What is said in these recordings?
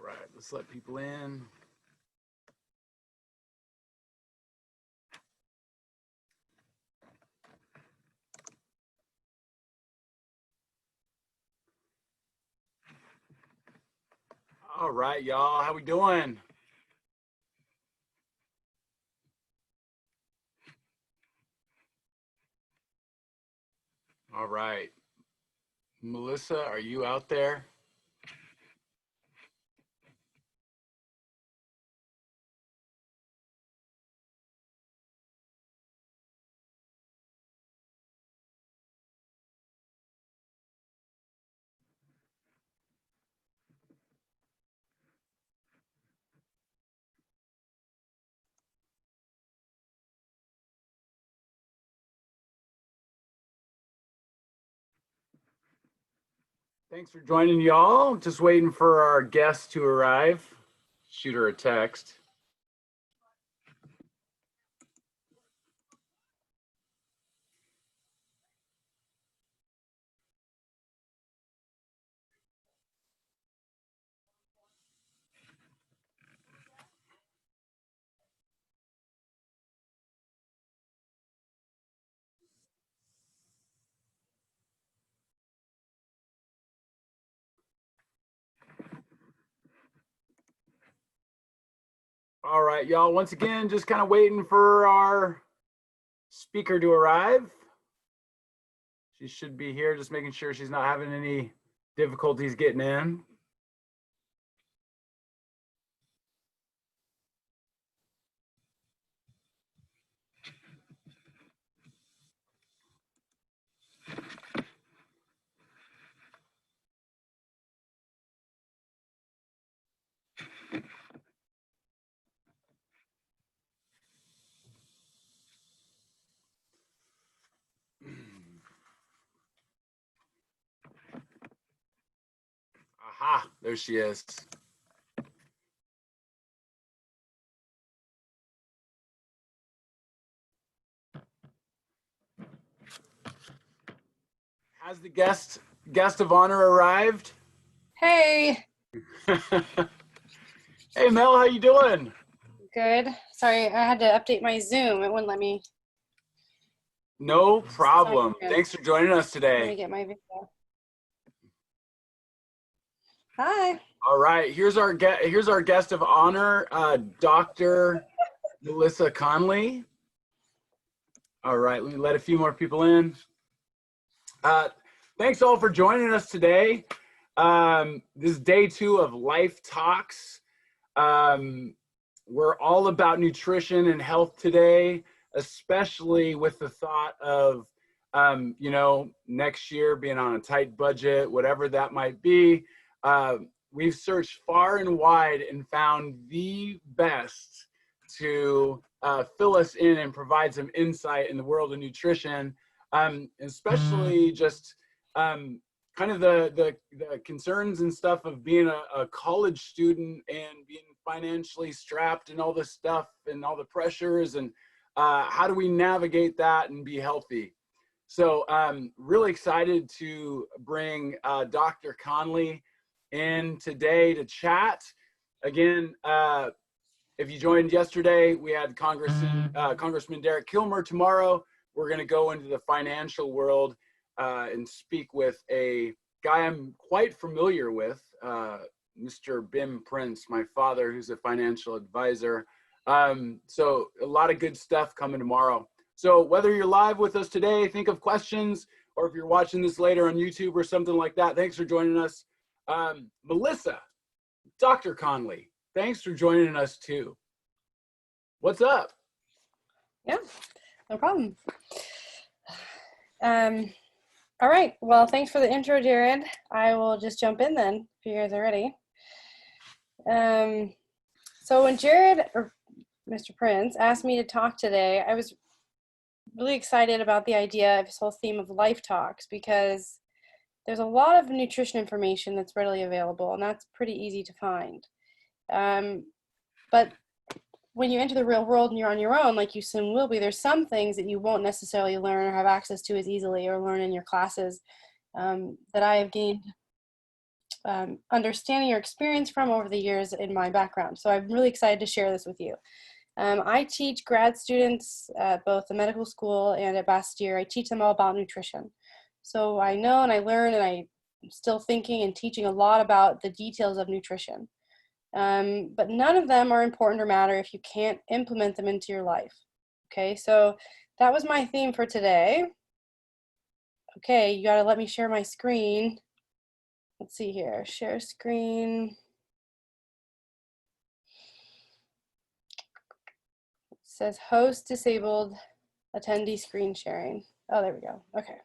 right, let's let people in. All right, y'all, how we doing? All right, Melissa, are you out there? Thanks for joining, y'all. Just waiting for our guest to arrive. Shoot her a text. All right, y'all, once again, just kind of waiting for our speaker to arrive. She should be here, just making sure she's not having any difficulties getting in. Aha, there she is. Has the guest of honor arrived? Hey. Hey Mel, how you doing? Good. Sorry, I had to update my Zoom. It wouldn't let me. No problem. Thanks for joining us today. Let me get my video. Hi. All right, here's our guest of honor, Dr. Melissa Conley. All right, let me let a few more people in. Thanks all for joining us today. This is day 2 of Life Talks. We're all about nutrition and health today, especially with the thought of, next year being on a tight budget, whatever that might be. We've searched far and wide and found the best to fill us in and provide some insight in the world of nutrition, especially just kind of the concerns and stuff of being a college student and being financially strapped and all this stuff and all the pressures, and how do we navigate that and be healthy. So really excited to bring Dr. Conley in today to chat. Again, if you joined yesterday, we had Congressman Derek Kilmer. Tomorrow, we're going to go into the financial world and speak with a guy I'm quite familiar with, Mr. Bim Prince, my father, who's a financial advisor. So a lot of good stuff coming tomorrow. So whether you're live with us today, think of questions, or if you're watching this later on YouTube or something like that, thanks for joining us. Melissa, Dr. Conley, thanks for joining us too. What's up? Yeah, no problem. All right, well, thanks for the intro, Jared. I will just jump in then, if you guys are ready. So when Jared, or Mr. Prince, asked me to talk today, I was really excited about the idea of this whole theme of life talks, because there's a lot of nutrition information that's readily available, and that's pretty easy to find. But when you enter the real world and you're on your own, like you soon will be, there's some things that you won't necessarily learn or have access to as easily or learn in your classes that I have gained understanding or experience from over the years in my background. So I'm really excited to share this with you. I teach grad students at both the medical school and at Bastyr. I teach them all about nutrition. So I know and I learn, and I'm still thinking and teaching a lot about the details of nutrition. But none of them are important or matter if you can't implement them into your life. Okay, so that was my theme for today. Okay, you gotta let me share my screen. Let's see here, share screen. It says host disabled, attendee screen sharing. Oh, there we go, okay.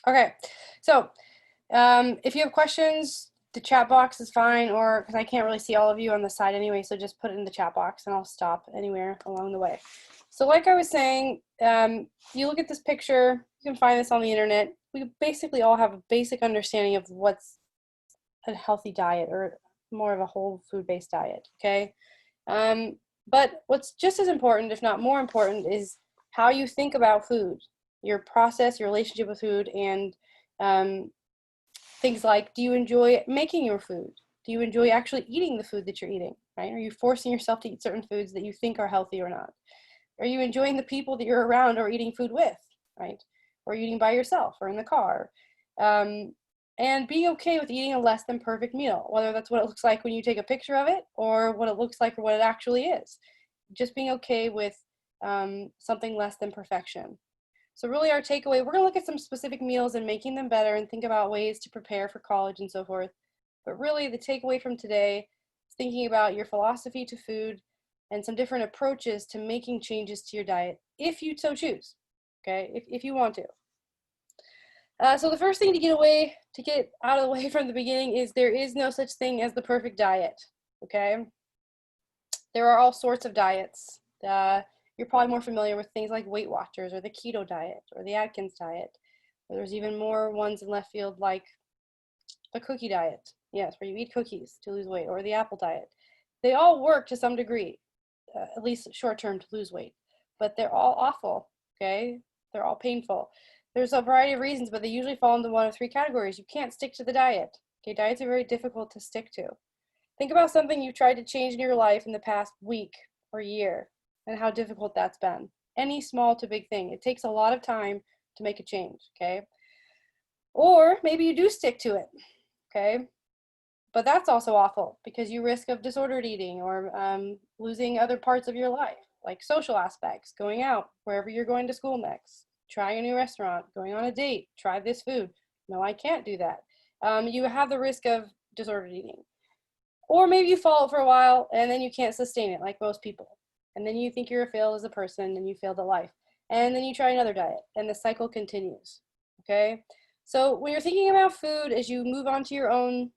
Okay, so if you have questions, the chat box is fine, or because I can't really see all of you on the side anyway, so just put it in the chat box and I'll stop anywhere along the way. So like I was saying, you look at this picture, you can find this on the internet. We basically all have a basic understanding of what's a healthy diet, or more of a whole food-based diet, okay? But what's just as important, if not more important, is how you think about food, your process, your relationship with food, and things like, do you enjoy making your food? Do you enjoy actually eating the food that you're eating, right? Are you forcing yourself to eat certain foods that you think are healthy or not? Are you enjoying the people that you're around or eating food with, right? Or eating by yourself or in the car? And being okay with eating a less than perfect meal, whether that's what it looks like when you take a picture of it or what it looks like or what it actually is. Just being okay with something less than perfection. So really our takeaway, we're gonna look at some specific meals and making them better and think about ways to prepare for college and so forth. But really the takeaway from today is thinking about your philosophy to food and some different approaches to making changes to your diet, if you so choose, okay, if you want to. So the first thing to get out of the way from the beginning is there is no such thing as the perfect diet, okay? There are all sorts of diets. You're probably more familiar with things like Weight Watchers or the keto diet or the Atkins diet. Or there's even more ones in left field like the cookie diet, yes, where you eat cookies to lose weight, or the apple diet. They all work to some degree, at least short term, to lose weight, but they're all awful, okay? They're all painful. There's a variety of reasons, but they usually fall into one of three categories. You can't stick to the diet, okay? Diets are very difficult to stick to. Think about something you've tried to change in your life in the past week or year and how difficult that's been. Any small to big thing. It takes a lot of time to make a change, okay? Or maybe you do stick to it, okay? But that's also awful because you risk of disordered eating or losing other parts of your life, like social aspects, going out, wherever you're going to school next, trying a new restaurant, going on a date, try this food. No, I can't do that. You have the risk of disordered eating. Or maybe you follow it for a while and then you can't sustain it like most people. And then you think you're a failed as a person and you failed at life. And then you try another diet and the cycle continues, okay? So when you're thinking about food as you move on to your own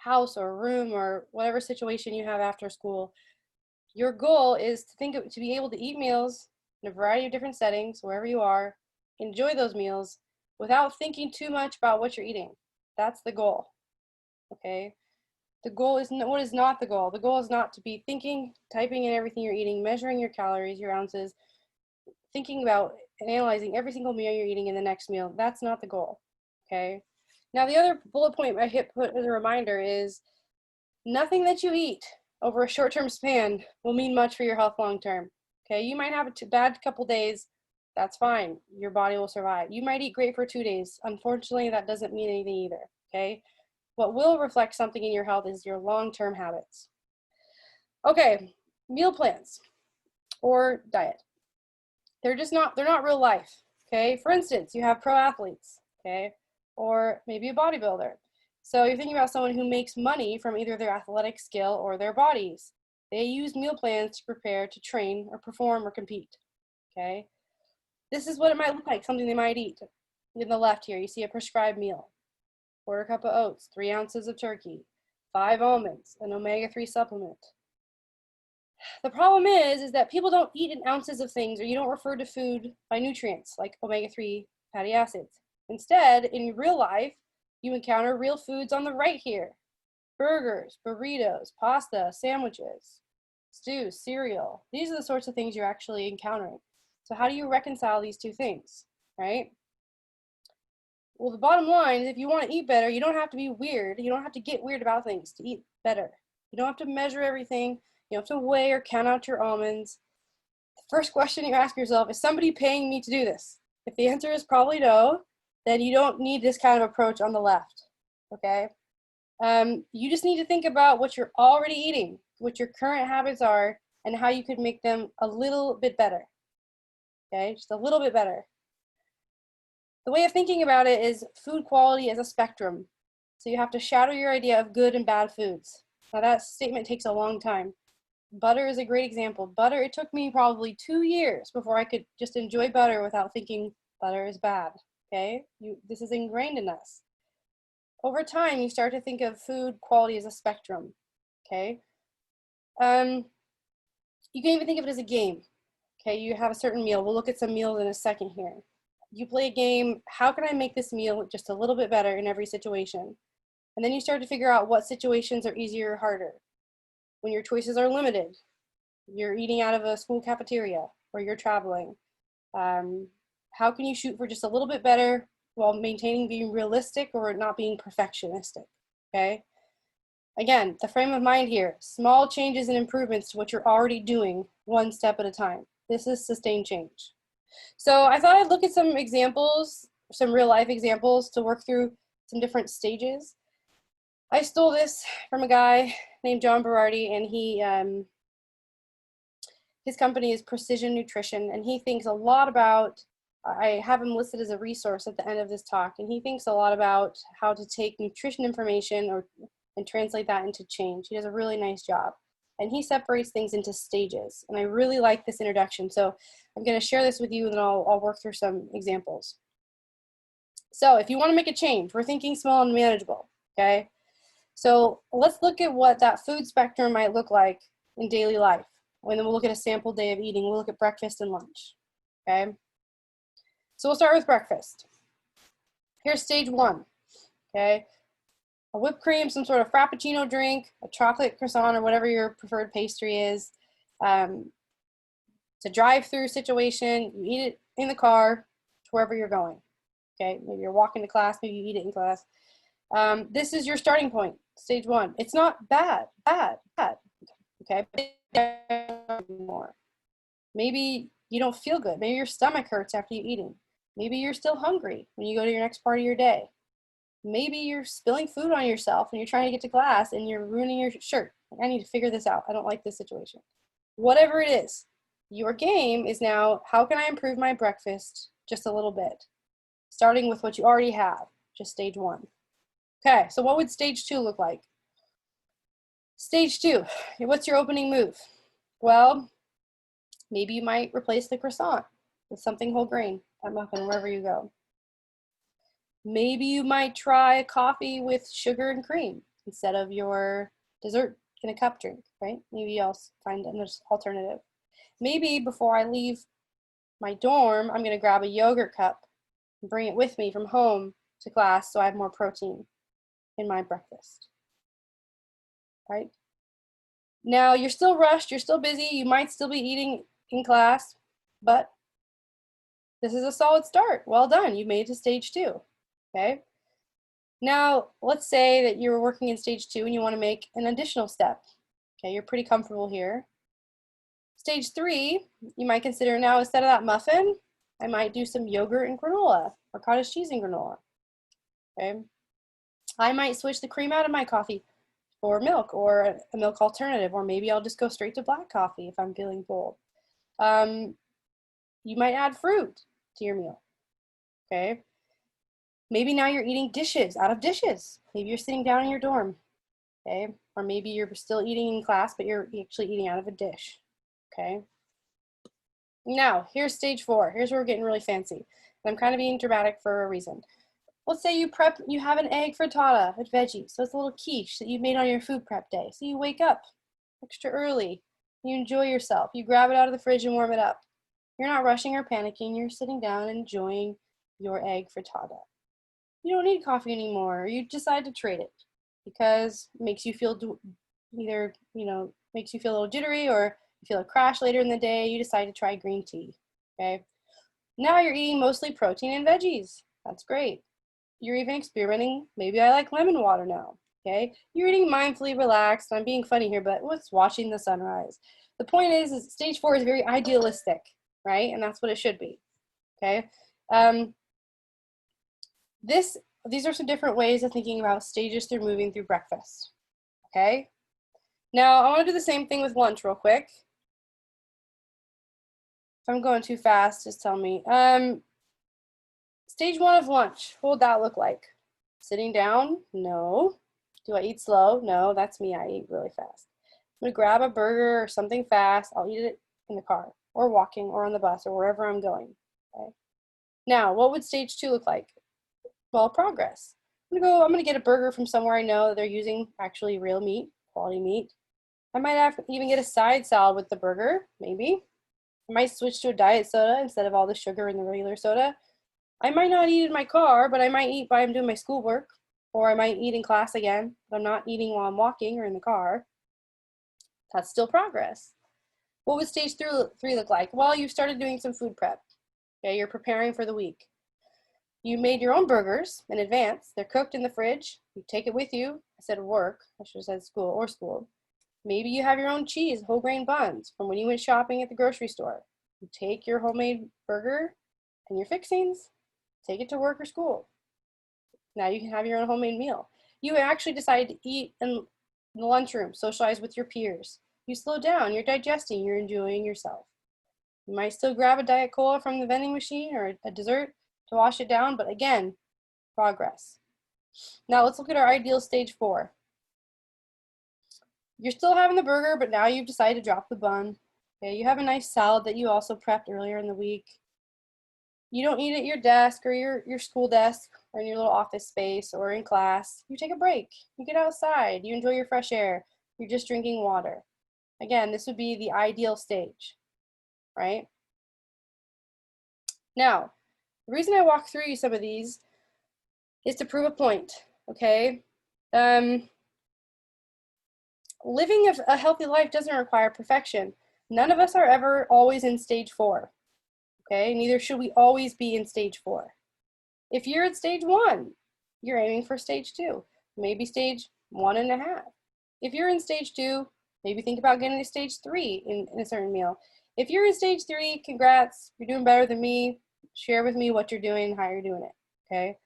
house or room or whatever situation you have after school, your goal is to be able to eat meals in a variety of different settings, wherever you are, enjoy those meals without thinking too much about what you're eating. That's the goal, okay? The goal is what is not the goal. The goal is not to be thinking, typing in everything you're eating, measuring your calories, your ounces, thinking about and analyzing every single meal you're eating in the next meal. That's not the goal, okay? Now, the other bullet point I put as a reminder is nothing that you eat over a short-term span will mean much for your health long-term, okay? You might have a bad couple days. That's fine. Your body will survive. You might eat great for 2 days. Unfortunately, that doesn't mean anything either, okay? What will reflect something in your health is your long-term habits. Okay, meal plans or diet. They're not real life, okay? For instance, you have pro athletes, okay? Or maybe a bodybuilder. So you're thinking about someone who makes money from either their athletic skill or their bodies. They use meal plans to prepare to train or perform or compete, okay? This is what it might look like, something they might eat. In the left here, you see a prescribed meal. 1/4 cup of oats, 3 ounces of turkey, 5 almonds, an omega-3 supplement. The problem is that people don't eat in ounces of things, or you don't refer to food by nutrients like omega-3 fatty acids. Instead, in real life, you encounter real foods on the right here. Burgers, burritos, pasta, sandwiches, stews, cereal. These are the sorts of things you're actually encountering. So how do you reconcile these two things, right? Well, the bottom line is if you want to eat better, you don't have to be weird. You don't have to get weird about things to eat better. You don't have to measure everything. You don't have to weigh or count out your almonds. The first question you ask yourself, is somebody paying me to do this? If the answer is probably no, then you don't need this kind of approach on the left, okay? You just need to think about what you're already eating, what your current habits are, and how you could make them a little bit better, okay? Just a little bit better. The way of thinking about it is food quality as a spectrum. So you have to shadow your idea of good and bad foods. Now that statement takes a long time. Butter is a great example. Butter, it took me probably 2 years before I could just enjoy butter without thinking butter is bad, okay? This is ingrained in us. Over time, you start to think of food quality as a spectrum, okay? You can even think of it as a game, okay? You have a certain meal. We'll look at some meals in a second here. You play a game, how can I make this meal just a little bit better in every situation? And then you start to figure out what situations are easier or harder. When your choices are limited, you're eating out of a school cafeteria or you're traveling. How can you shoot for just a little bit better while maintaining being realistic or not being perfectionistic, okay? Again, the frame of mind here, small changes and improvements to what you're already doing one step at a time. This is sustained change. So I thought I'd look at some examples, some real life examples to work through some different stages. I stole this from a guy named John Berardi, and his company is Precision Nutrition, and he thinks a lot about, I have him listed as a resource at the end of this talk, and he thinks a lot about how to take nutrition information and translate that into change. He does a really nice job. And he separates things into stages. And I really like this introduction. So I'm going to share this with you, and then I'll work through some examples. So if you want to make a change, we're thinking small and manageable, okay? So let's look at what that food spectrum might look like in daily life. And then we'll look at a sample day of eating. We'll look at breakfast and lunch, okay? So we'll start with breakfast. Here's stage 1, okay? A whipped cream, some sort of frappuccino drink, a chocolate croissant, or whatever your preferred pastry is. It's a drive-through situation. You eat it in the car to wherever you're going. Okay, maybe you're walking to class, maybe you eat it in class. This is your starting point, stage 1. It's not bad. Okay, more. Maybe you don't feel good. Maybe your stomach hurts after you eat it. Maybe you're still hungry when you go to your next part of your day. Maybe you're spilling food on yourself and you're trying to get to class and you're ruining your shirt. I need to figure this out. I don't like this situation. Whatever it is, your game is now, how can I improve my breakfast just a little bit? Starting with what you already have, just stage 1. Okay, so what would stage 2 look like? Stage 2, what's your opening move? Well, maybe you might replace the croissant with something whole grain, a muffin, wherever you go. Maybe you might try a coffee with sugar and cream instead of your dessert in a cup drink, right? Maybe I'll find an alternative. Maybe before I leave my dorm, I'm going to grab a yogurt cup and bring it with me from home to class so I have more protein in my breakfast, right? Now, you're still rushed, you're still busy, you might still be eating in class, but this is a solid start. Well done, you made it to stage 2. Okay. Now, let's say that you're working in stage 2 and you want to make an additional step. Okay, you're pretty comfortable here. Stage 3, you might consider now, instead of that muffin, I might do some yogurt and granola or cottage cheese and granola. Okay. I might switch the cream out of my coffee for milk or a milk alternative, or maybe I'll just go straight to black coffee if I'm feeling bold. You might add fruit to your meal. Okay. Maybe now you're eating dishes out of dishes. Maybe you're sitting down in your dorm, okay? Or maybe you're still eating in class, but you're actually eating out of a dish, okay? Now, here's stage 4. Here's where we're getting really fancy. And I'm kind of being dramatic for a reason. Let's say you have an egg frittata with veggies. So it's a little quiche that you made on your food prep day. So you wake up extra early. You enjoy yourself. You grab it out of the fridge and warm it up. You're not rushing or panicking. You're sitting down and enjoying your egg frittata. You don't need coffee anymore. You decide to trade it because it makes you feel either, makes you feel a little jittery, or you feel a crash later in the day. You decide to try green tea. okay? Now you're eating mostly protein and veggies. That's great. You're even experimenting. Maybe I like lemon water now, okay? You're eating mindfully relaxed. I'm being funny here, but what's watching the sunrise? The point is stage 4 is very idealistic, right? And that's what it should be, okay? These are some different ways of thinking about stages through moving through breakfast, okay? Now, I want to do the same thing with lunch real quick. If I'm going too fast, just tell me. Stage 1 of lunch, what would that look like? Sitting down? No. Do I eat slow? No, that's me. I eat really fast. I'm going to grab a burger or something fast. I'll eat it in the car or walking or on the bus or wherever I'm going, okay? Now, what would stage 2 look like? Well, progress. I'm going to get a burger from somewhere I know that they're using actually real meat, quality meat. I might have to even get a side salad with the burger, maybe. I might switch to a diet soda instead of all the sugar in the regular soda. I might not eat in my car, but I might eat while I'm doing my schoolwork, or I might eat in class again, but I'm not eating while I'm walking or in the car. That's still progress. What would stage 3 look like? Well, you started doing some food prep. Okay, you're preparing for the week. You made your own burgers in advance. They're cooked in the fridge. You take it with you. I said work. I should have said school or school. Maybe you have your own cheese, whole grain buns from when you went shopping at the grocery store. You take your homemade burger and your fixings, take it to work or school. Now you can have your own homemade meal. You actually decide to eat in the lunchroom, socialize with your peers. You slow down, you're digesting, you're enjoying yourself. You might still grab a Diet Cola from the vending machine or a dessert to wash it down, but again, progress. Now let's look at our ideal stage 4. You're still having the burger, but now you've decided to drop the bun. Okay, you have a nice salad that you also prepped earlier in the week. You don't eat at your desk or your school desk or in your little office space or in class. You take a break. You get outside. You enjoy your fresh air. You're just drinking water. Again, this would be the ideal stage, right? Now, the reason I walk through some of these is to prove a point, okay? Living a healthy life doesn't require perfection. None of us are ever always in stage 4, okay? Neither should we always be in stage 4. If you're at stage 1, you're aiming for stage 2, maybe stage 1.5. If you're in stage 2, maybe think about getting to stage 3 in a certain meal. If you're in stage 3, congrats, you're doing better than me. Share with me what you're doing and how you're doing it, okay?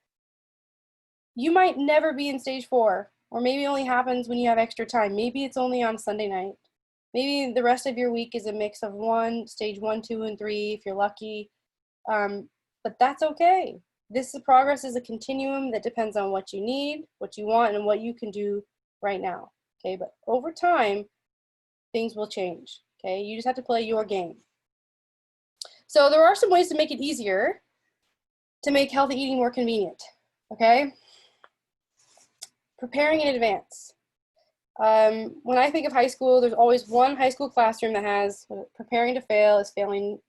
You might never be in stage 4, or maybe it only happens when you have extra time. Maybe it's only on Sunday night. Maybe the rest of your week is a mix of stage 1, 2, and 3 if you're lucky, but that's okay. This progress is a continuum that depends on what you need, what you want, and what you can do right now, okay? But over time, things will change, okay? You just have to play your game. So there are some ways to make it easier to make healthy eating more convenient, okay? Preparing in advance. When I think of high school, there's always one high school classroom that has preparing to fail is failing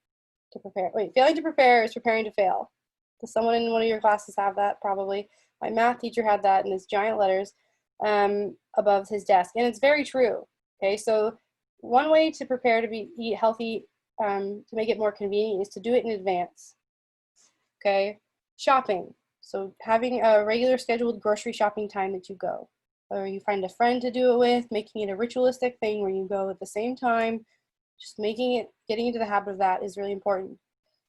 to prepare. Failing to prepare is preparing to fail. Does someone in one of your classes have that? Probably. My math teacher had that in his giant letters above his desk, and it's very true. Okay, so one way to prepare to eat healthy to make it more convenient is to do it in advance. Okay, shopping. So having a regular scheduled grocery shopping time that you go, or you find a friend to do it with, making it a ritualistic thing where you go at the same time. Just getting into the habit of that is really important.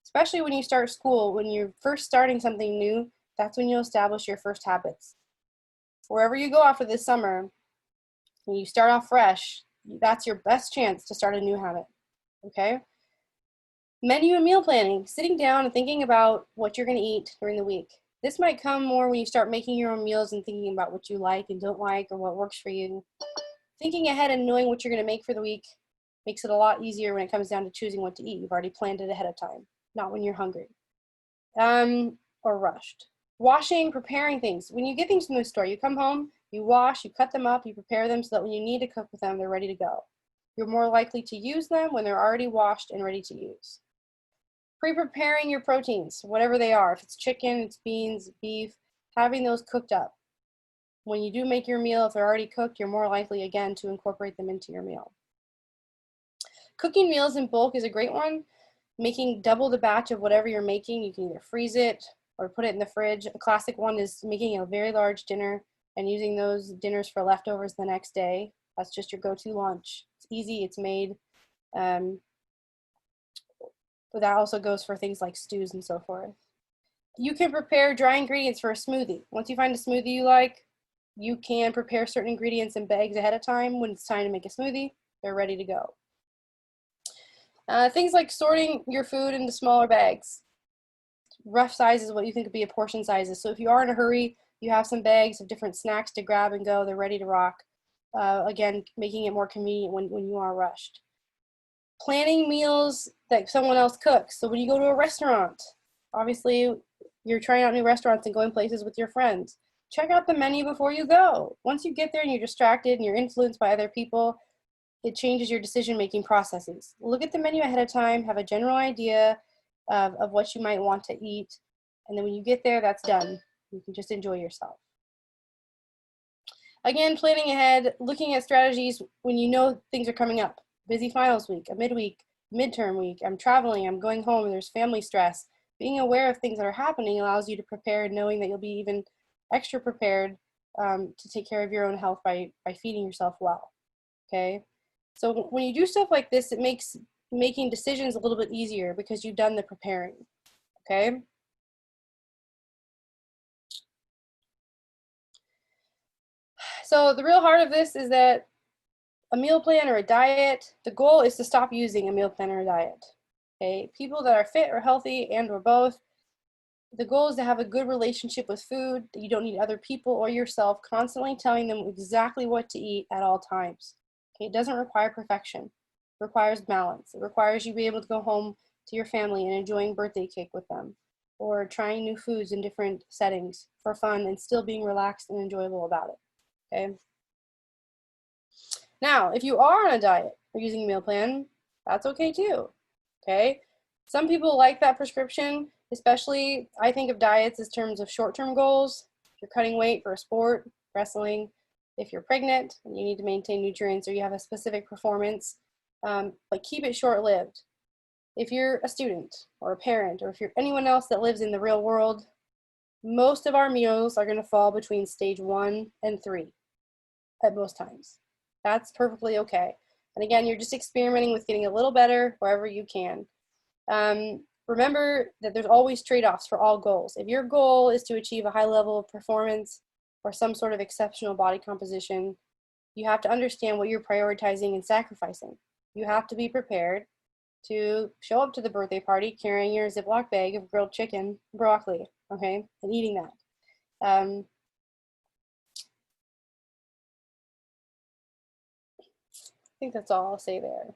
Especially when you start school, when you're first starting something new, that's when you'll establish your first habits. Wherever you go after this summer, when you start off fresh, that's your best chance to start a new habit, okay? Menu and meal planning, sitting down and thinking about what you're gonna eat during the week. This might come more when you start making your own meals and thinking about what you like and don't like or what works for you. Thinking ahead and knowing what you're gonna make for the week makes it a lot easier when it comes down to choosing what to eat. You've already planned it ahead of time, not when you're hungry or rushed. Washing, preparing things. When you get things from the store, you come home, you wash, you cut them up, you prepare them so that when you need to cook with them, they're ready to go. You're more likely to use them when they're already washed and ready to use. Pre-preparing your proteins, whatever they are. If it's chicken, it's beans, beef, having those cooked up. When you do make your meal, if they're already cooked, you're more likely, again, to incorporate them into your meal. Cooking meals in bulk is a great one. making double the batch of whatever you're making. You can either freeze it or put it in the fridge. A classic one is making a very large dinner and using those dinners for leftovers the next day. That's just your go-to lunch. It's easy, it's made. But that also goes for things like stews and so forth. You can prepare dry ingredients for a smoothie. Once you find a smoothie you like, you can prepare certain ingredients in bags ahead of time. When it's time to make a smoothie, they're ready to go. Things like sorting your food into smaller bags. Rough size is what you think would be a portion sizes. So if you are in a hurry, you have some bags of different snacks to grab and go. They're ready to rock. Again, making it more convenient when you are rushed. Planning meals that someone else cooks. So when you go to a restaurant, obviously you're trying out new restaurants and going places with your friends. Check out the menu before you go. Once you get there and you're distracted and you're influenced by other people, it changes your decision-making processes. Look at the menu ahead of time, have a general idea of what you might want to eat, and then when you get there, that's done. You can just enjoy yourself. Again, planning ahead, looking at strategies when you know things are coming up. Busy finals week, a midweek, midterm week, I'm traveling, I'm going home, there's family stress. Being aware of things that are happening allows you to prepare, knowing that you'll be even extra prepared to take care of your own health by feeding yourself well, okay? So when you do stuff like this, it makes making decisions a little bit easier because you've done the preparing, okay? So the real heart of this is that a meal plan or a diet, the goal is to stop using a meal plan or a diet, okay? People that are fit or healthy and or both, the goal is to have a good relationship with food, that you don't need other people or yourself constantly telling them exactly what to eat at all times. Okay, it doesn't require perfection. It requires balance. It requires you be able to go home to your family and enjoying birthday cake with them, or trying new foods in different settings for fun and still being relaxed and enjoyable about it, okay? Now, if you are on a diet or using a meal plan, that's okay too, okay? Some people like that prescription, especially I think of diets as terms of short-term goals. If you're cutting weight for a sport, wrestling, if you're pregnant and you need to maintain nutrients or you have a specific performance, but keep it short-lived. If you're a student or a parent or if you're anyone else that lives in the real world, most of our meals are going to fall between stage 1 and 3 at most times. That's perfectly okay. And again, you're just experimenting with getting a little better wherever you can. Remember that there's always trade-offs for all goals. If your goal is to achieve a high level of performance or some sort of exceptional body composition, you have to understand what you're prioritizing and sacrificing. You have to be prepared to show up to the birthday party carrying your Ziploc bag of grilled chicken, broccoli, okay, and eating that. I think that's all I'll say there.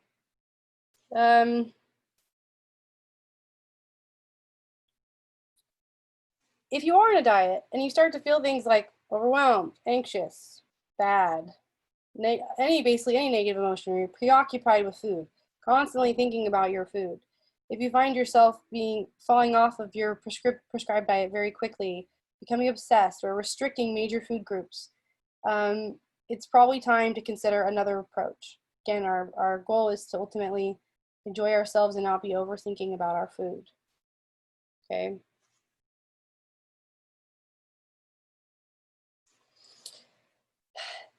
If you are on a diet and you start to feel things like overwhelmed, anxious, bad, basically any negative emotion, or you're preoccupied with food, constantly thinking about your food, if you find yourself falling off of your prescribed diet very quickly, becoming obsessed or restricting major food groups, it's probably time to consider another approach. Again, our goal is to ultimately enjoy ourselves and not be overthinking about our food, okay?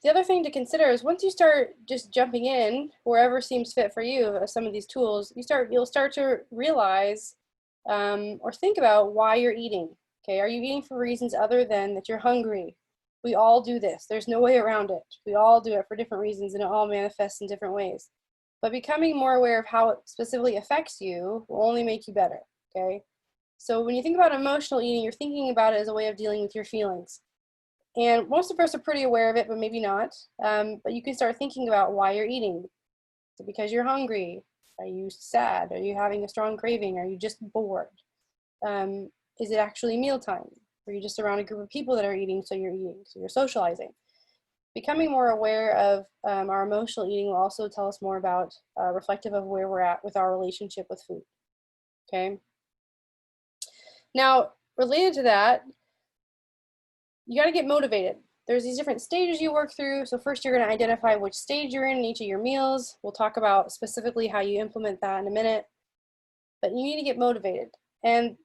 The other thing to consider is once you start just jumping in wherever seems fit for you of some of these tools, you'll start to realize or think about why you're eating. Okay, are you eating for reasons other than that you're hungry? We all do this. There's no way around it. We all do it for different reasons and it all manifests in different ways. But becoming more aware of how it specifically affects you will only make you better, okay? So when you think about emotional eating, you're thinking about it as a way of dealing with your feelings. And most of us are pretty aware of it, but maybe not. But you can start thinking about why you're eating. Is it because you're hungry? Are you sad? Are you having a strong craving? Are you just bored? Is it actually mealtime? Are you just around a group of people that are eating, so you're eating, so you're socializing? Becoming more aware of our emotional eating will also tell us more about reflective of where we're at with our relationship with food, okay? Now, related to that, you got to get motivated. There's these different stages you work through. So first you're going to identify which stage you're in each of your meals. We'll talk about specifically how you implement that in a minute. but you need to get motivated. And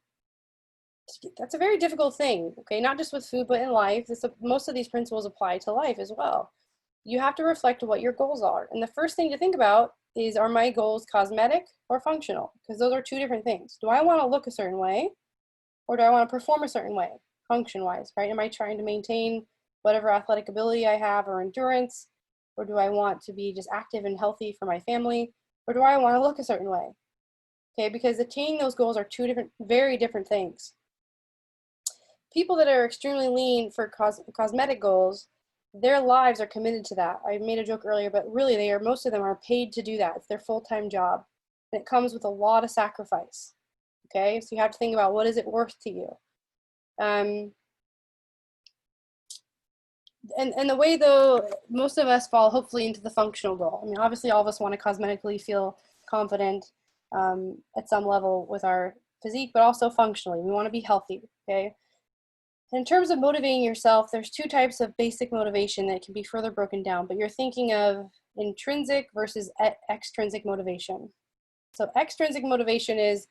that's a very difficult thing, okay? Not just with food, but in life. Most of these principles apply to life as well. You have to reflect what your goals are. And the first thing to think about is, are my goals cosmetic or functional? Because those are two different things. Do I want to look a certain way, or do I want to perform a certain way, function-wise, right? Am I trying to maintain whatever athletic ability I have or endurance, or do I want to be just active and healthy for my family, or do I want to look a certain way? Okay, because attaining those goals are two different, very different things. People that are extremely lean for cosmetic goals, their lives are committed to that. I made a joke earlier, but really most of them are paid to do that. It's their full-time job. And it comes with a lot of sacrifice. Okay, so you have to think about, what is it worth to you? And the way, though, most of us fall hopefully into the functional goal. I mean, obviously all of us want to cosmetically feel confident at some level with our physique, but also functionally. We want to be healthy, okay? In terms of motivating yourself, there's two types of basic motivation that can be further broken down, but you're thinking of intrinsic versus extrinsic motivation. So extrinsic motivation is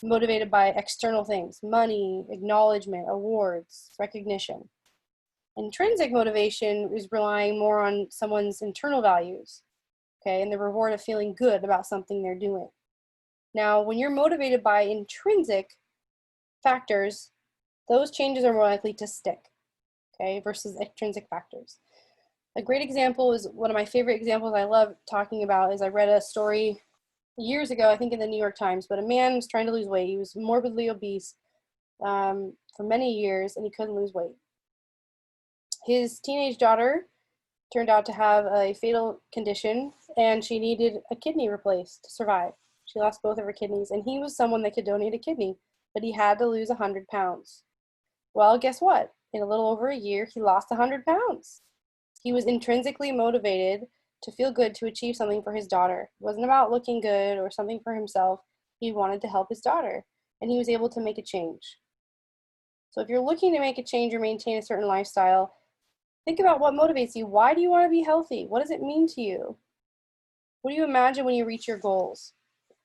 motivated by external things, money, acknowledgement, awards, recognition. Intrinsic motivation is relying more on someone's internal values, okay, and the reward of feeling good about something they're doing. Now, when you're motivated by intrinsic factors, those changes are more likely to stick, okay, versus extrinsic factors. A great example is, one of my favorite examples I love talking about is, I read a story years ago, I think in the New York Times, but a man was trying to lose weight. He was morbidly obese for many years, and he couldn't lose weight. His teenage daughter turned out to have a fatal condition, and she needed a kidney replaced to survive. She lost both of her kidneys, and he was someone that could donate a kidney, but he had to lose 100 pounds. Well, guess what? In a little over a year, he lost 100 pounds. He was intrinsically motivated to feel good, to achieve something for his daughter. It wasn't about looking good or something for himself. He wanted to help his daughter, and he was able to make a change. So if you're looking to make a change or maintain a certain lifestyle, think about what motivates you. Why do you want to be healthy? What does it mean to you? What do you imagine when you reach your goals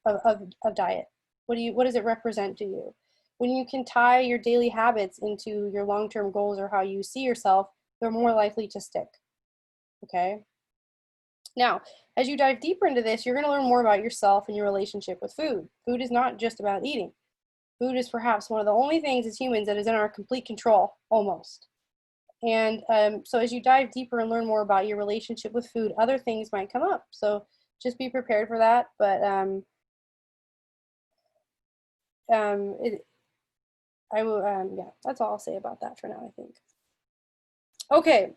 of diet? What does it represent to you? When you can tie your daily habits into your long-term goals or how you see yourself, they're more likely to stick, okay? Now, as you dive deeper into this, you're going to learn more about yourself and your relationship with food. Food is not just about eating. Food is perhaps one of the only things as humans that is in our complete control, almost. And so as you dive deeper and learn more about your relationship with food, other things might come up. So just be prepared for that. But yeah, that's all I'll say about that for now, I think. Okay.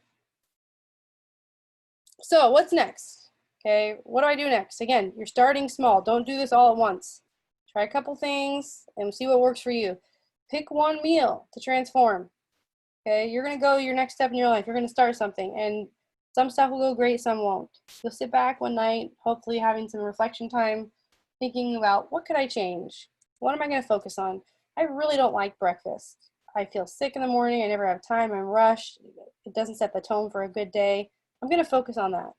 So what's next? Okay, what do I do next? Again, you're starting small. Don't do this all at once. Try a couple things and see what works for you. Pick one meal to transform. Okay, you're going to go your next step in your life. You're going to start something, and some stuff will go great, some won't. You'll sit back one night, hopefully having some reflection time, thinking about, what could I change? What am I going to focus on? I really don't like breakfast. I feel sick in the morning. I never have time. I'm rushed. It doesn't set the tone for a good day. I'm going to focus on that.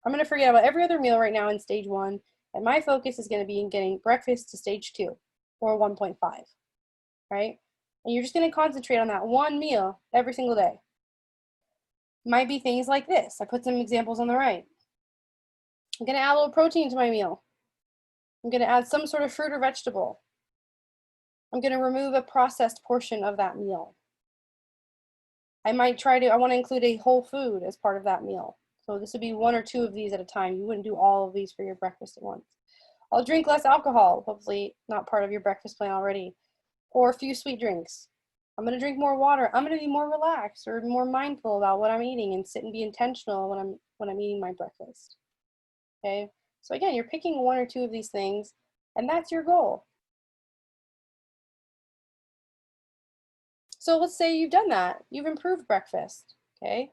I'm going to forget about every other meal right now in stage 1, and my focus is going to be in getting breakfast to stage 2 or 1.5, right? And you're just going to concentrate on that one meal every single day. Might be things like this. I put some examples on the right. I'm going to add a little protein to my meal. I'm going to add some sort of fruit or vegetable. I'm going to remove a processed portion of that meal. I want to include a whole food as part of that meal. So this would be 1 or 2 of these at a time. You wouldn't do all of these for your breakfast at once. I'll drink less alcohol, hopefully not part of your breakfast plan already, or a few sweet drinks. I'm going to drink more water. I'm going to be more relaxed or more mindful about what I'm eating and sit and be intentional when I'm eating my breakfast. Okay? So again, you're picking 1 or 2 of these things, and that's your goal. So let's say you've done that. You've improved breakfast, okay?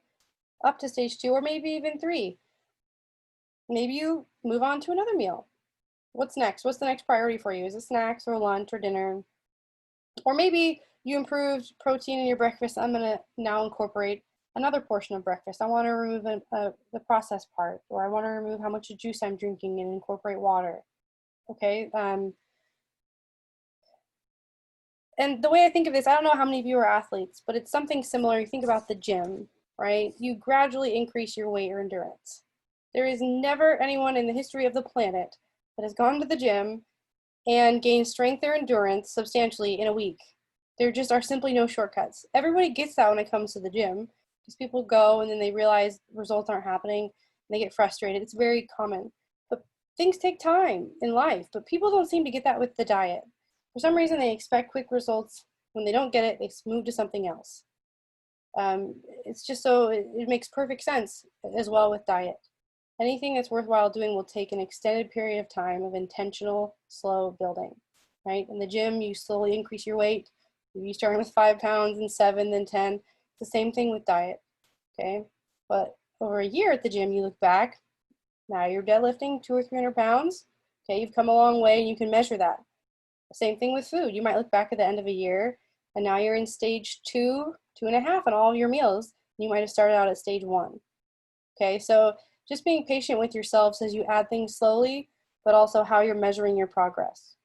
Up to stage 2 or maybe even 3. Maybe you move on to another meal. What's next? What's the next priority for you? Is it snacks or lunch or dinner? Or maybe you improved protein in your breakfast. I'm going to now incorporate another portion of breakfast. I want to remove the processed part, or I want to remove how much juice I'm drinking and incorporate water. Okay. And the way I think of this, I don't know how many of you are athletes, but it's something similar. You think about the gym, right? You gradually increase your weight or endurance. There is never anyone in the history of the planet that has gone to the gym and gained strength or endurance substantially in a week. There just are simply no shortcuts. Everybody gets that when it comes to the gym, because people go and then they realize results aren't happening and they get frustrated. It's very common. But things take time in life, but people don't seem to get that with the diet. For some reason, they expect quick results. When they don't get it, they move to something else. It's just so, it makes perfect sense as well with diet. Anything that's worthwhile doing will take an extended period of time of intentional, slow building, right? In the gym, you slowly increase your weight. You start with 5 pounds and 7, then 10. It's the same thing with diet, okay? But over a year at the gym, you look back, now you're deadlifting 200 or 300 pounds. Okay, you've come a long way and you can measure that. Same thing with food. You might look back at the end of a year and now you're in stage 2, 2.5 on all of your meals. You might have started out at stage 1. Okay, so just being patient with yourselves as you add things slowly, but also how you're measuring your progress.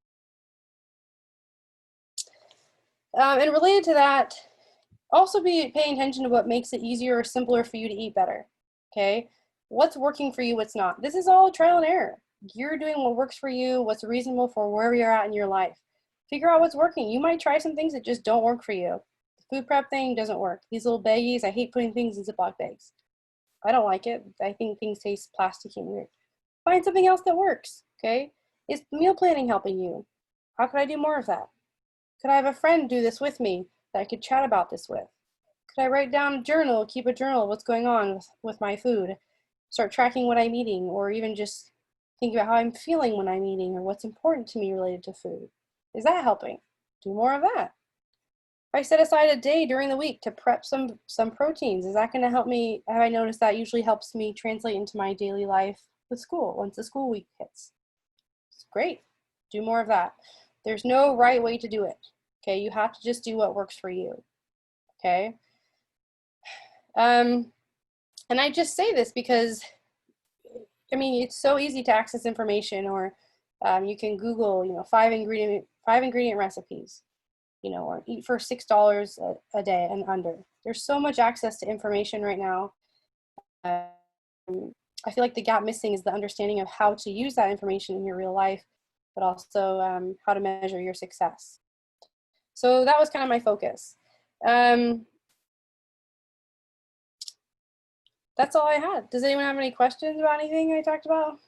And related to that, also be paying attention to what makes it easier or simpler for you to eat better. Okay, what's working for you, what's not. This is all trial and error. You're doing what works for you, what's reasonable for wherever you're at in your life. Figure out what's working. You might try some things that just don't work for you. The food prep thing doesn't work. These little baggies, I hate putting things in Ziploc bags. I don't like it. I think things taste plasticky and weird. Find something else that works, okay? Is meal planning helping you? How could I do more of that? Could I have a friend do this with me that I could chat about this with? Could I write down a journal, keep a journal of what's going on with my food? Start tracking what I'm eating, or even just think about how I'm feeling when I'm eating or what's important to me related to food. Is that helping? Do more of that. If I set aside a day during the week to prep some proteins, is that going to help me? Have I noticed that usually helps me translate into my daily life with school once the school week hits? It's great. Do more of that. There's no right way to do it. Okay, you have to just do what works for you. Okay. And I just say this because, I mean, it's so easy to access information, or you can Google, 5 ingredient recipes, or eat for $6 a day and under. There's so much access to information right now. I feel like the gap missing is the understanding of how to use that information in your real life, but also how to measure your success. So that was kind of my focus. That's all I had. Does anyone have any questions about anything I talked about?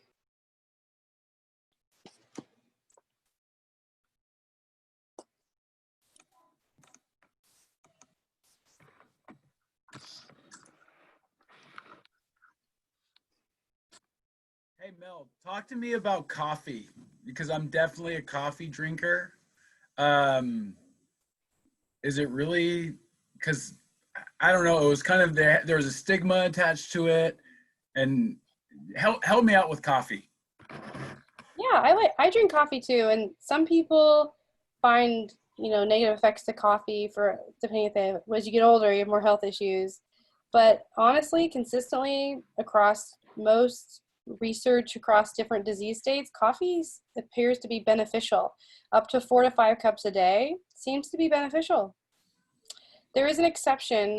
Hey Mel, talk to me about coffee, because I'm definitely a coffee drinker. Um, is it really, because I don't know, it was kind of there was a stigma attached to it, and help me out with coffee. Yeah, I drink coffee too, and some people find negative effects to coffee for depending if as you get older you have more health issues. But honestly, consistently across most research across different disease states, coffee appears to be beneficial. Up to 4 to 5 cups a day seems to be beneficial. There is an exception.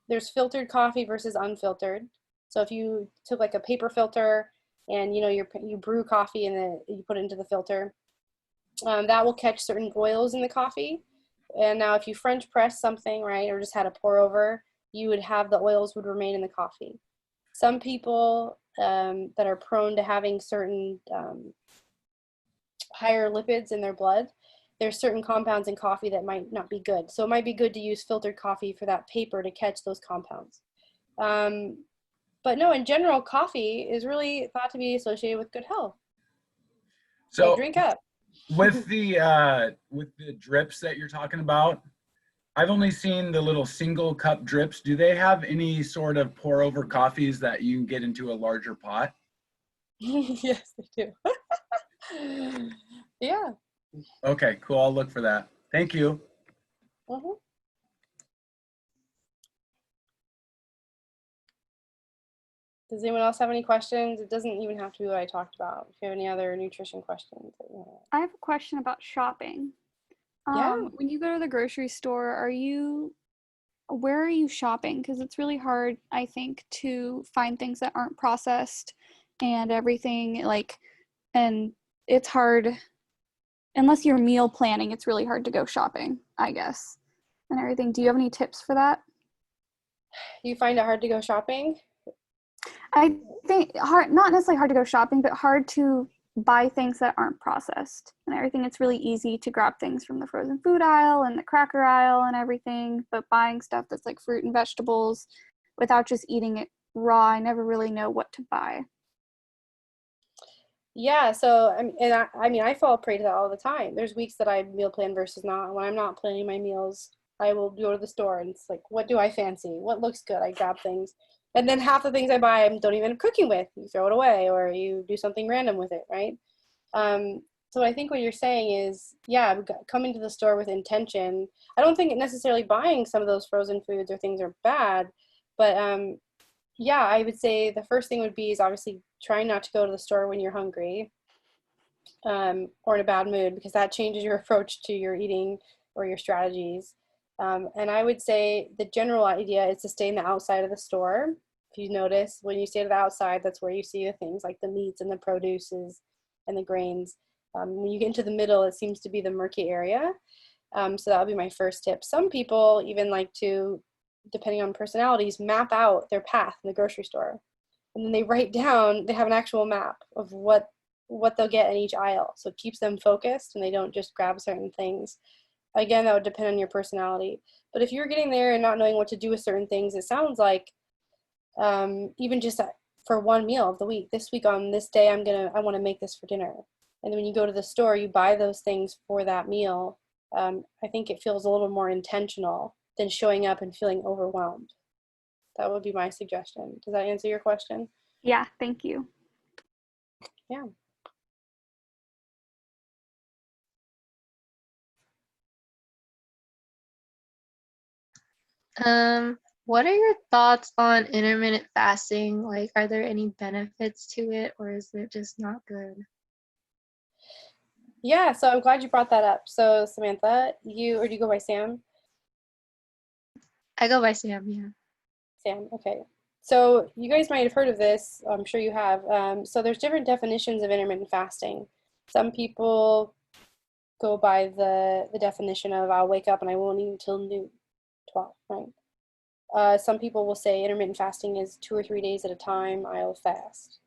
There's filtered coffee versus unfiltered. So if you took like a paper filter and you brew coffee and then you put it into the filter, that will catch certain oils in the coffee. And now if you French press something, right, or just had a pour over, you would have the oils would remain in the coffee. Some people that are prone to having certain higher lipids in their blood, there's certain compounds in coffee that might not be good. So it might be good to use filtered coffee for that paper to catch those compounds. But no, in general, coffee is really thought to be associated with good health. So drink up. With the drips that you're talking about, I've only seen the little single cup drips. Do they have any sort of pour over coffees that you can get into a larger pot? Yes, they do. Yeah. Okay, cool. I'll look for that. Thank you. Mm-hmm. Does anyone else have any questions? It doesn't even have to be what I talked about. If you have any other nutrition questions. I have a question about shopping. Yeah. When you go to the grocery store, where are you shopping? Because it's really hard, I think, to find things that aren't processed and everything, and it's hard, unless you're meal planning, it's really hard to go shopping, I guess, and everything. Do you have any tips for that? Do you find it hard to go shopping? I think not necessarily hard to go shopping, but hard to buy things that aren't processed and everything. It's really easy to grab things from the frozen food aisle and the cracker aisle and everything, but buying stuff that's like fruit and vegetables without just eating it raw, I never really know what to buy. Yeah, so I mean, I fall prey to that all the time. There's weeks that I meal plan versus not. When I'm not planning my meals, I will go to the store and it's like, what do I fancy? What looks good? I grab things. And then half the things I buy I don't even end up cooking with. You throw it away or you do something random with it, right? So I think what you're saying is, yeah, coming to the store with intention. I don't think necessarily buying some of those frozen foods or things are bad, but yeah, I would say the first thing would be is obviously trying not to go to the store when you're hungry, or in a bad mood, because that changes your approach to your eating or your strategies. And I would say the general idea is to stay in the outside of the store. If you notice, when you stay to the outside, that's where you see the things like the meats and the produces and the grains. When you get into the middle, it seems to be the murky area. So that would be my first tip. Some people even like to, depending on personalities, map out their path in the grocery store. And then they write down, they have an actual map of what they'll get in each aisle. So it keeps them focused and they don't just grab certain things. Again, that would depend on your personality. But if you're getting there and not knowing what to do with certain things, it sounds like even just for one meal of the week, this week on this day, I want to make this for dinner. And then when you go to the store, you buy those things for that meal. I think it feels a little more intentional than showing up and feeling overwhelmed. That would be my suggestion. Does that answer your question? Yeah, thank you. Yeah. What are your thoughts on intermittent fasting? Like, are there any benefits to it, or is it just not good? Yeah, so I'm glad you brought that up. So Samantha, do you go by Sam? I go by Sam, yeah. Sam, okay. So you guys might have heard of this. I'm sure you have. So there's different definitions of intermittent fasting. Some people go by the definition of I'll wake up and I won't eat until noon, 12, right? Some people will say intermittent fasting is 2 or 3 days at a time, I'll fast.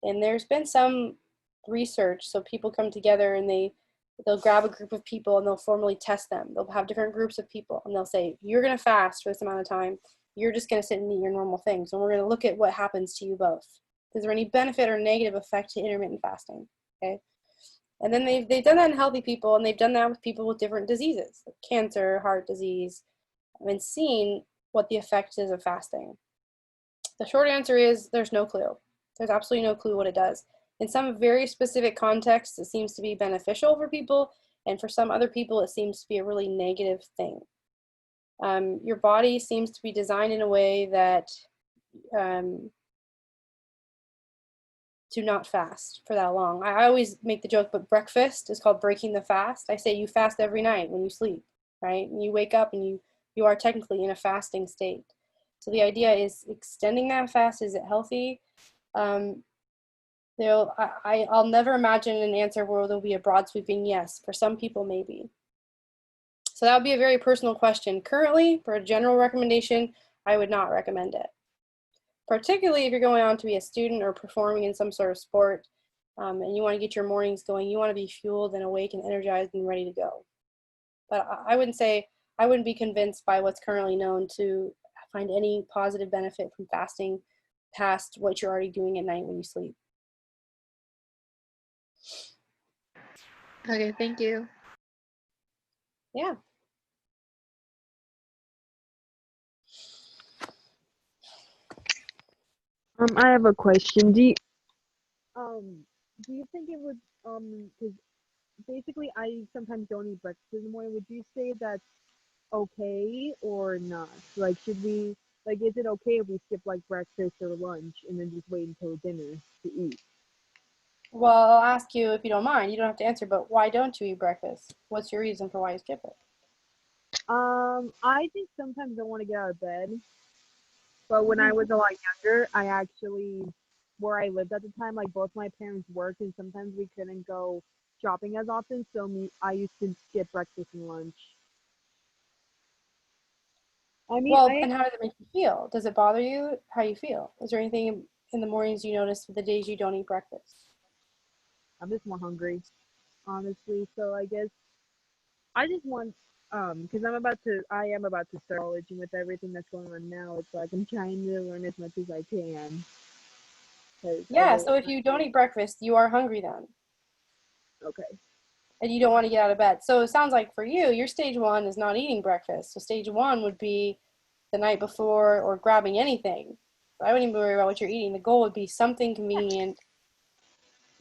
And there's been some research, so people come together and they'll grab a group of people and they'll formally test them. They'll have different groups of people and they'll say, you're going to fast for this amount of time. You're just going to sit and eat your normal things. And we're going to look at what happens to you both. Is there any benefit or negative effect to intermittent fasting? Okay. And then they've done that in healthy people, and they've done that with people with different diseases, like cancer, heart disease, and seen what the effect is of fasting. The short answer is there's no clue. There's absolutely no clue what it does. In some very specific contexts, it seems to be beneficial for people, and for some other people, it seems to be a really negative thing. Your body seems to be designed in a way that to not fast for that long. I always make the joke, but breakfast is called breaking the fast. I say you fast every night when you sleep, right? And you wake up and you are technically in a fasting state. So the idea is extending that fast. Is it healthy? I'll never imagine an answer where there'll be a broad sweeping yes. For some people, maybe. So that would be a very personal question. Currently, for a general recommendation, I would not recommend it. Particularly if you're going on to be a student or performing in some sort of sport, and you want to get your mornings going, you want to be fueled and awake and energized and ready to go. But I wouldn't be convinced by what's currently known to find any positive benefit from fasting past what you're already doing at night when you sleep. Okay, thank you. Yeah. I have a question. Do you think it would, because basically I sometimes don't eat breakfast in the morning. Would you say that's okay or not? Like, is it okay if we skip like breakfast or lunch and then just wait until dinner to eat? Well, I'll ask you if you don't mind. You don't have to answer, but why don't you eat breakfast? What's your reason for why you skip it? I think sometimes I want to get out of bed, but when I was a lot younger, I actually, where I lived at the time, like both my parents worked, and sometimes we couldn't go shopping as often. So I used to skip breakfast and lunch. I mean, Well, and how does it make you feel? Does it bother you how you feel? Is there anything in the mornings you notice for the days you don't eat breakfast? I'm just more hungry, honestly. So I guess I just want, because I am about to start college, and with everything that's going on now, it's like I'm trying to learn as much as I can. Cause I Yeah, don't, so if you don't eat breakfast, you are hungry then, okay, and you don't want to get out of bed. So it sounds like for you, your stage one is not eating breakfast. So stage one would be the night before or grabbing anything. So I wouldn't even worry about what you're eating. The goal would be something convenient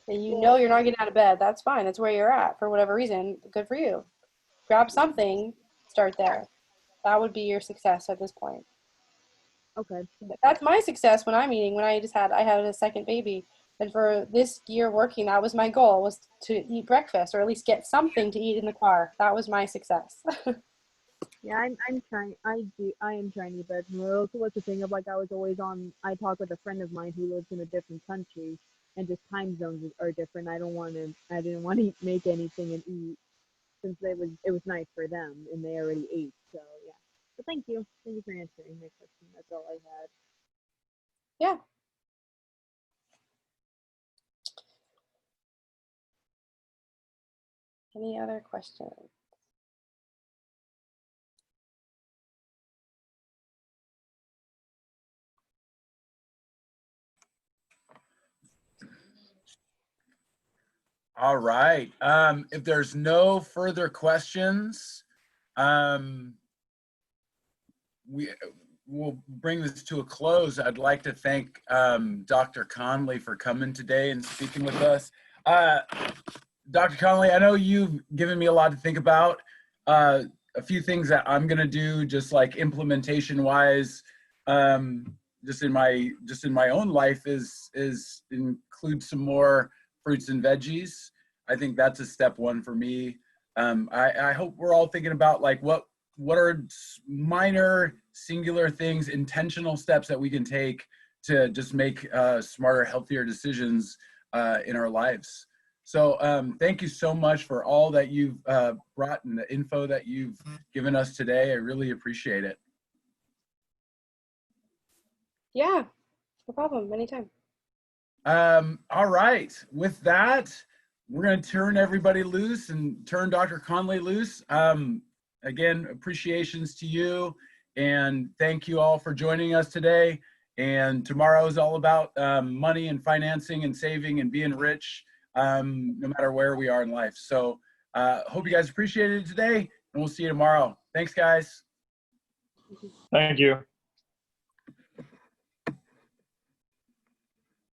that you know well, you're not getting out of bed. That's fine. That's where you're at for whatever reason. Good for you. Grab something, start there. That would be your success at this point. okay, That's my success when I'm eating. When I had a second baby, and for this year working, that was my goal, was to eat breakfast or at least get something to eat in the car. That was my success. yeah, I'm trying, I am trying to, but also what's the thing of like I talk with a friend of mine who lives in a different country, and just time zones are different. I didn't want to make anything and eat since it was nice for them and they already ate. So yeah. But thank you for answering my question. That's all I had. Yeah. Any other questions? All right. If there's no further questions, um, we'll bring this to a close. I'd like to thank Dr. Conley for coming today and speaking with us. Dr. Conley, I know you've given me a lot to think about. A few things that I'm gonna do, just like implementation wise, just in my own life, is include some more fruits and veggies. I think that's a step one for me. I hope we're all thinking about like what are minor singular things, intentional steps that we can take to just make smarter, healthier decisions in our lives. So thank you so much for all that you've brought and the info that you've given us today. I really appreciate it. Yeah, no problem. Anytime. All right. With that, we're going to turn everybody loose and turn Dr. Conley loose. Again, appreciations to you, and thank you all for joining us today. And tomorrow is all about money and financing and saving and being rich, no matter where we are in life. So hope you guys appreciated it today, and we'll see you tomorrow. Thanks, guys. Thank you.